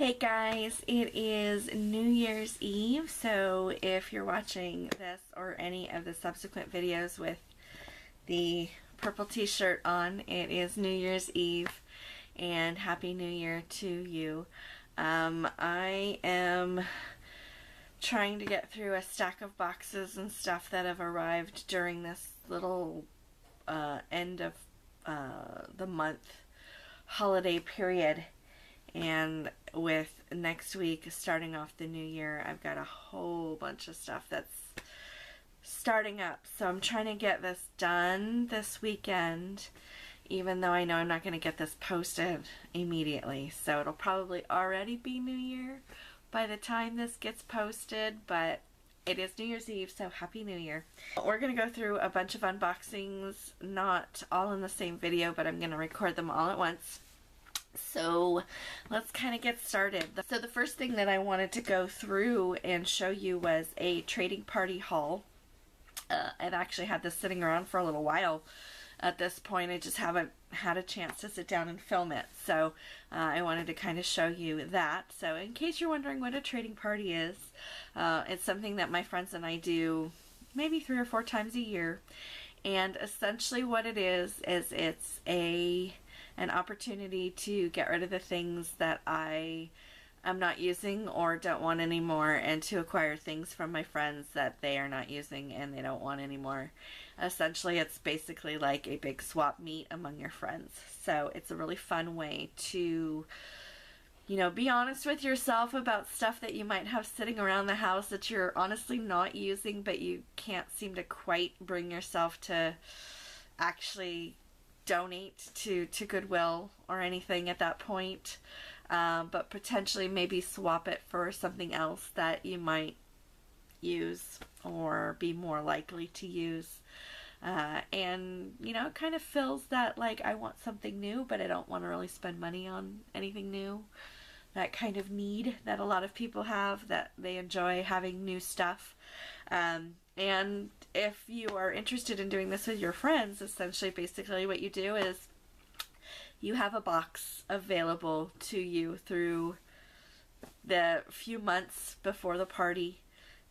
Hey guys, it is New Year's Eve, so if you're watching this or any of the subsequent videos with the purple t-shirt on, it is New Year's Eve, and Happy New Year to you. I am trying to get through a stack of boxes and stuff that have arrived during this little end of the month holiday period. And with next week starting off the new year, I've got a whole bunch of stuff that's starting up. So I'm trying to get this done this weekend, even though I know I'm not going to get this posted immediately. So it'll probably already be New Year by the time this gets posted, but it is New Year's Eve, so Happy New Year. We're going to go through a bunch of unboxings, not all in the same video, but I'm going to record them all at once. So let's kind of get started. So the first thing that I wanted to go through and show you was a trading party haul. I've actually had this sitting around for a little while at this point. I just haven't had a chance to sit down and film it. So I wanted to kind of show you that. So in case you're wondering what a trading party is, it's something that my friends and I do maybe 3 or 4 times a year. And essentially what it is it's an opportunity to get rid of the things that I am not using or don't want anymore, and to acquire things from my friends that they are not using and they don't want anymore. Essentially, it's basically like a big swap meet among your friends. So it's a really fun way to, you know, be honest with yourself about stuff that you might have sitting around the house that you're honestly not using, but you can't seem to quite bring yourself to actually donate to Goodwill or anything at that point, but potentially maybe swap it for something else that you might use or be more likely to use. And you know, it kind of fills that, like, I want something new but I don't want to really spend money on anything new, that kind of need that a lot of people have, that they enjoy having new stuff. And if you are interested in doing this with your friends, essentially basically what you do is you have a box available to you through the few months before the party,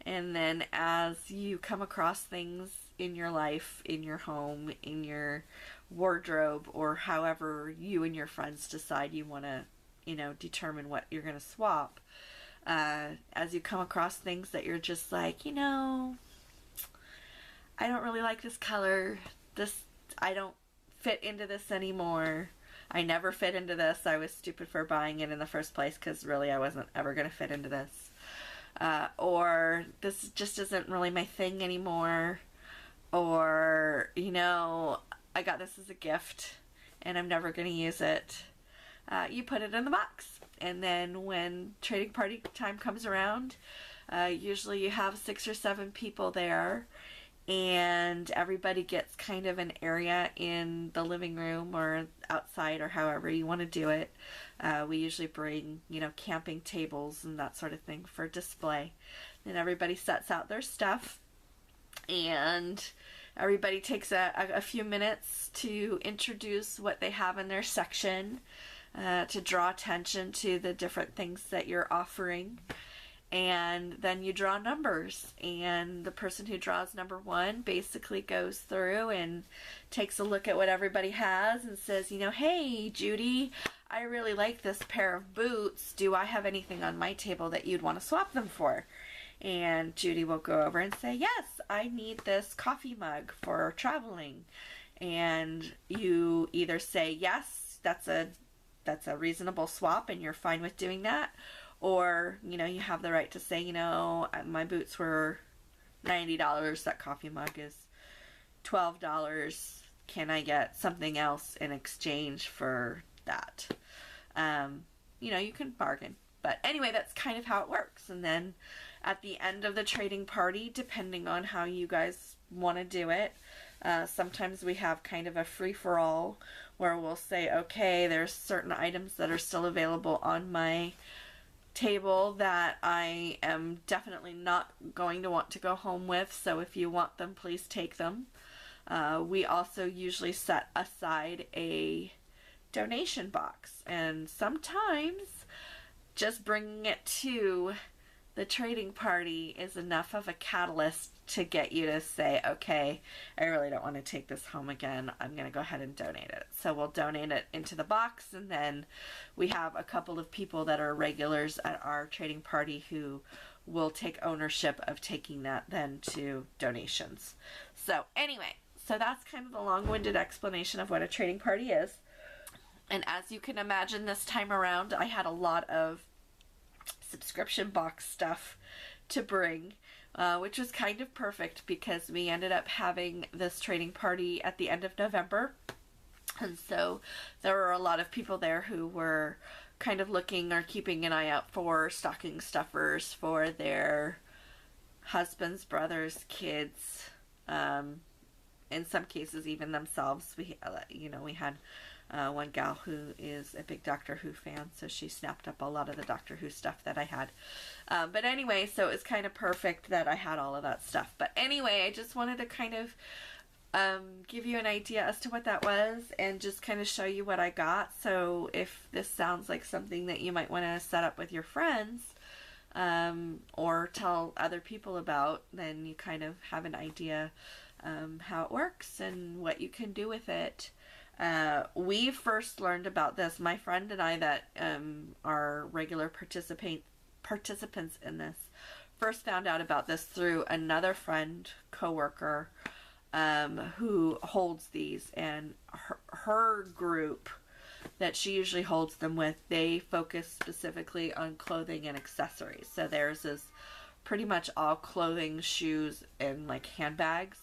and then as you come across things in your life, in your home, in your wardrobe, or however you and your friends decide you want to, you know, determine what you're going to swap, as you come across things that you're just like, you know, I don't really like this color, I don't fit into this anymore, I never fit into this, I was stupid for buying it in the first place because really I wasn't ever going to fit into this, or this just isn't really my thing anymore, or, you know, I got this as a gift and I'm never going to use it. You put it in the box, and then when trading party time comes around, usually you have 6 or 7 people there, and everybody gets kind of an area in the living room or outside or however you want to do it. We usually bring, you know, camping tables and that sort of thing for display. Then everybody sets out their stuff, and everybody takes a few minutes to introduce what they have in their section, to draw attention to the different things that you're offering. And then you draw numbers, and the person who draws number 1 basically goes through and takes a look at what everybody has and says, you know, hey Judy, I really like this pair of boots, do I have anything on my table that you'd want to swap them for? And Judy will go over and say, yes, I need this coffee mug for traveling. And you either say yes, that's a reasonable swap and you're fine with doing that, or, you know, you have the right to say, you know, my boots were $90, that coffee mug is $12, can I get something else in exchange for that? You know, you can bargain. But anyway, that's kind of how it works. And then at the end of the trading party, depending on how you guys want to do it, sometimes we have kind of a free-for-all where we'll say, okay, there's certain items that are still available on my table that I am definitely not going to want to go home with, so if you want them, please take them. We also usually set aside a donation box, and sometimes just bringing it to the trading party is enough of a catalyst to get you to say, okay, I really don't want to take this home again. I'm going to go ahead and donate it. So we'll donate it into the box, and then we have a couple of people that are regulars at our trading party who will take ownership of taking that then to donations. So anyway, so that's kind of the long-winded explanation of what a trading party is. And as you can imagine, this time around, I had a lot of subscription box stuff to bring, which was kind of perfect because we ended up having this trading party at the end of November. And so there were a lot of people there who were kind of looking or keeping an eye out for stocking stuffers for their husbands, brothers, kids, in some cases even themselves. We had one gal who is a big Doctor Who fan, so she snapped up a lot of the Doctor Who stuff that I had. But anyway, so it was kind of perfect that I had all of that stuff. But anyway, I just wanted to kind of give you an idea as to what that was and just kind of show you what I got. So if this sounds like something that you might want to set up with your friends or tell other people about, then you kind of have an idea how it works and what you can do with it. We first learned about this, my friend and I that are regular participants in this, first found out about this through another friend, coworker, who holds these, and her group that she usually holds them with, they focus specifically on clothing and accessories. So theirs is pretty much all clothing, shoes, and like handbags.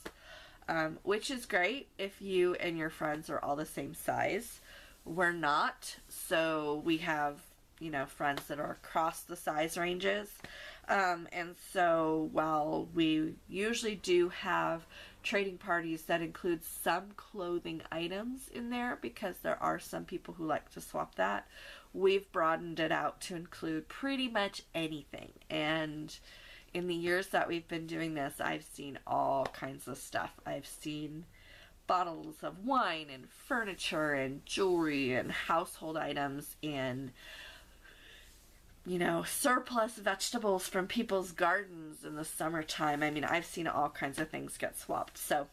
Which is great if you and your friends are all the same size. We're not, so we have, friends that are across the size ranges. And so while we usually do have trading parties that include some clothing items in there, because there are some people who like to swap that, we've broadened it out to include pretty much anything. And in the years that we've been doing this, I've seen all kinds of stuff. I've seen bottles of wine and furniture and jewelry and household items and, surplus vegetables from people's gardens in the summertime. I mean, I've seen all kinds of things get swapped. So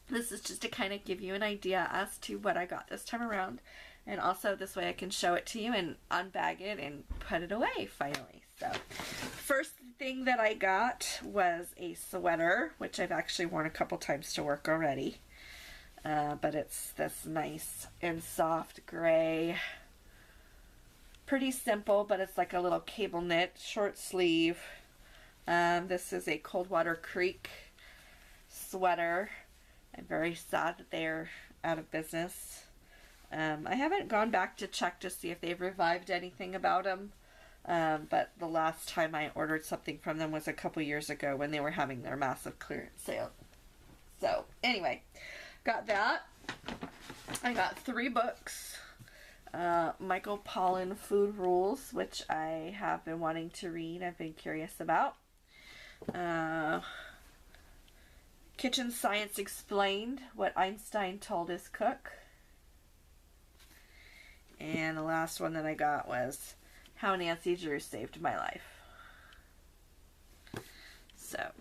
this is just to kind of give you an idea as to what I got this time around. And also this way I can show it to you and unbag it and put it away finally. So first thing that I got was a sweater, which I've actually worn a couple times to work already. But it's this nice and soft gray. Pretty simple, but it's like a little cable knit, short sleeve. This is a Coldwater Creek sweater. I'm very sad that they're out of business. I haven't gone back to check to see if they've revived anything about them. But the last time I ordered something from them was a couple years ago when they were having their massive clearance sale. So anyway, got that. I got 3 books. Michael Pollan Food Rules, which I have been wanting to read. I've been curious about. Kitchen Science Explained, What Einstein Told His Cook. And the last one that I got was How Nancy Drew Saved My Life. So,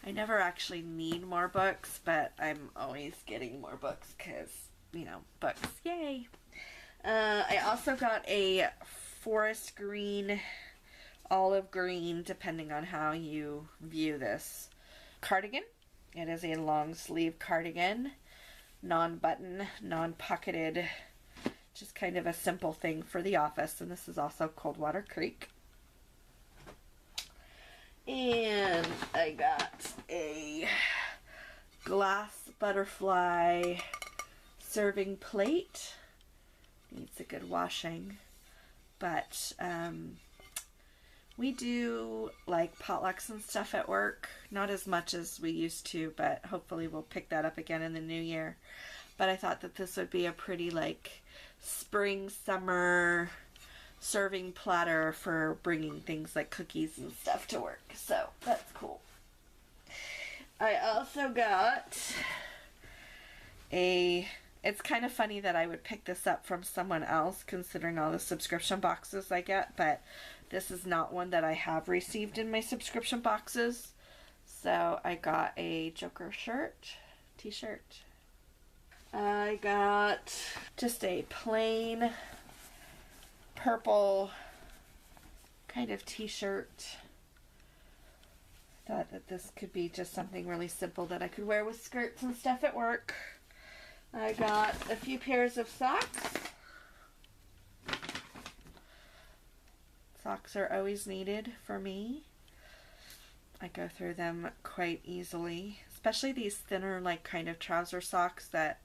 I never actually need more books, but I'm always getting more books because, books, yay. I also got a forest green, olive green, depending on how you view this, cardigan. It is a long sleeve cardigan, non-button, non-pocketed, just kind of a simple thing for the office. And this is also Coldwater Creek. And I got a glass butterfly serving plate. Needs a good washing. But we do like potlucks and stuff at work. Not as much as we used to, but hopefully we'll pick that up again in the new year. But I thought that this would be a pretty spring, summer serving platter for bringing things like cookies and stuff to work. So that's cool. I also got a It's kind of funny that I would pick this up from someone else considering all the subscription boxes I get, but this is not one that I have received in my subscription boxes. So I got a Joker t-shirt. I got just a plain purple kind of t-shirt. Thought that this could be just something really simple that I could wear with skirts and stuff at work. I got a few pairs of socks. Socks are always needed for me. I go through them quite easily, especially these thinner, like, kind of trouser socks that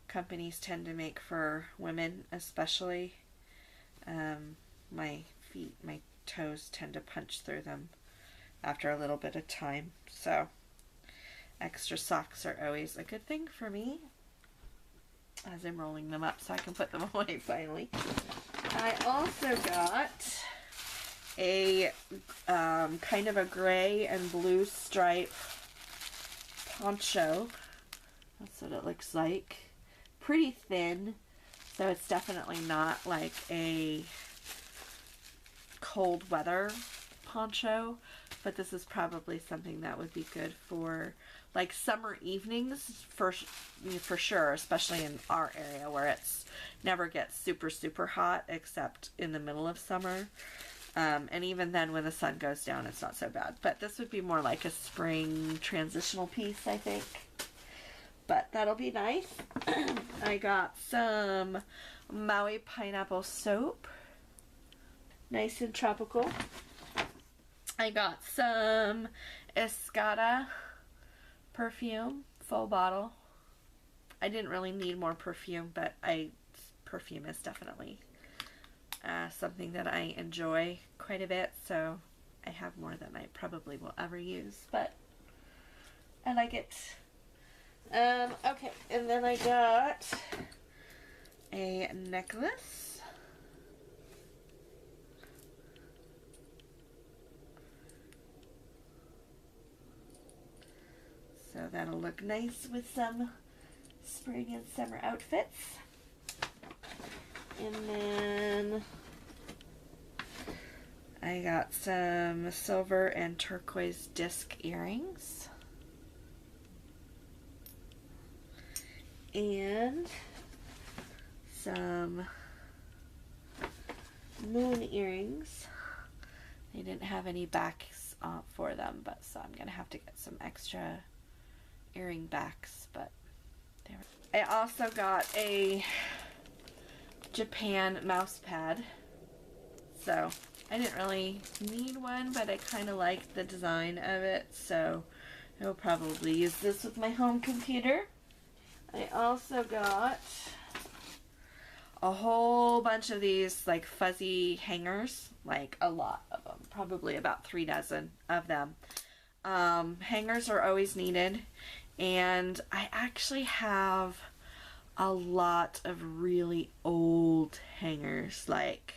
companies tend to make for women, especially. My feet, my toes tend to punch through them after a little bit of time, so extra socks are always a good thing for me. As I'm rolling them up so I can put them away finally. I also got a kind of a gray and blue stripe poncho. That's what it looks like. Pretty thin, so it's definitely not like a cold weather poncho, but this is probably something that would be good for like summer evenings for sure, especially in our area where it's never gets super hot except in the middle of summer, and even then when the sun goes down it's not so bad, but this would be more like a spring transitional piece, I think, but that'll be nice. I got some Maui pineapple soap, nice and tropical. I got some Escada perfume, full bottle. I didn't really need more perfume, but perfume is definitely something that I enjoy quite a bit, so I have more than I probably will ever use, but I like it. Okay, and then I got a necklace. So that'll look nice with some spring and summer outfits. And then I got some silver and turquoise disc earrings. And some moon earrings. They didn't have any backs for them, but so I'm gonna have to get some extra earring backs, but I also got a Japan mouse pad. So I didn't really need one, but I kind of like the design of it, so I will probably use this with my home computer. I also got a whole bunch of these like fuzzy hangers, like a lot of them, probably about 3 dozen of them. Hangers are always needed, and I actually have a lot of really old hangers, like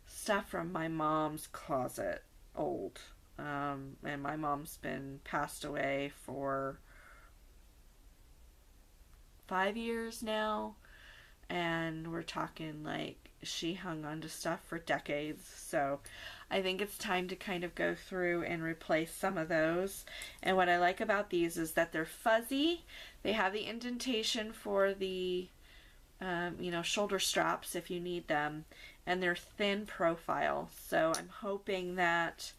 stuff from my mom's closet, old. And my mom's been passed away for 5 years now, and we're talking like she hung on to stuff for decades, so I think it's time to kind of go through and replace some of those. And what I like about these is that they're fuzzy. They have the indentation for the shoulder straps if you need them, and they're thin profile, so I'm hoping that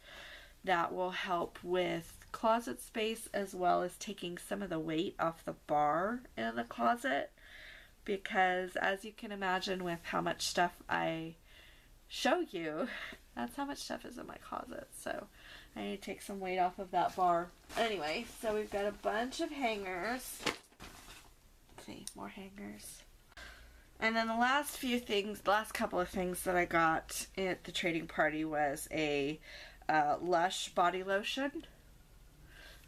that will help with closet space as well as taking some of the weight off the bar in the closet, because as you can imagine with how much stuff I show you, that's how much stuff is in my closet, so I need to take some weight off of that bar. Anyway, so we've got a bunch of hangers. Let's see, more hangers. And then the last couple of things that I got at the trading party was a Lush body lotion,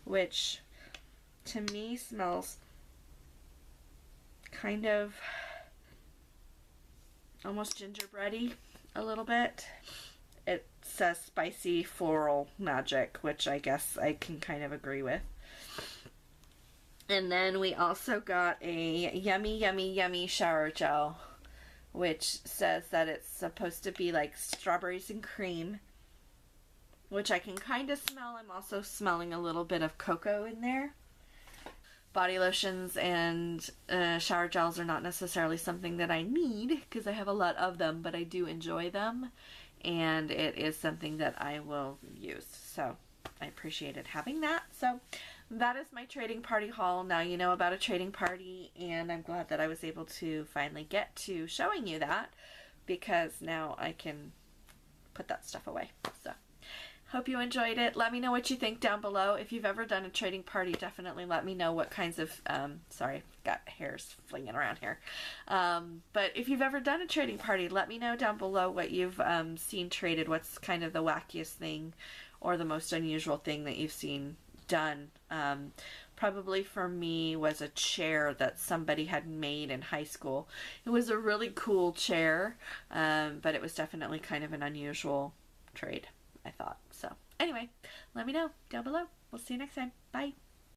which to me smells kind of almost gingerbready a little bit. It says spicy floral magic, which I guess I can kind of agree with. And then we also got a yummy, yummy, yummy shower gel, which says that it's supposed to be like strawberries and cream, which I can kind of smell. I'm also smelling a little bit of cocoa in there. Body lotions and shower gels are not necessarily something that I need because I have a lot of them, but I do enjoy them, and it is something that I will use. So I appreciated having that. So that is my trading party haul. Now you know about a trading party, and I'm glad that I was able to finally get to showing you that, because now I can put that stuff away. So hope you enjoyed it. Let me know what you think down below. If you've ever done a trading party, definitely let me know what kinds of, sorry, got hairs flinging around here. But if you've ever done a trading party, let me know down below what you've seen traded. What's kind of the wackiest thing or the most unusual thing that you've seen done. Probably for me was a chair that somebody had made in high school. It was a really cool chair, but it was definitely kind of an unusual trade, I thought. So anyway, let me know down below. We'll see you next time. Bye.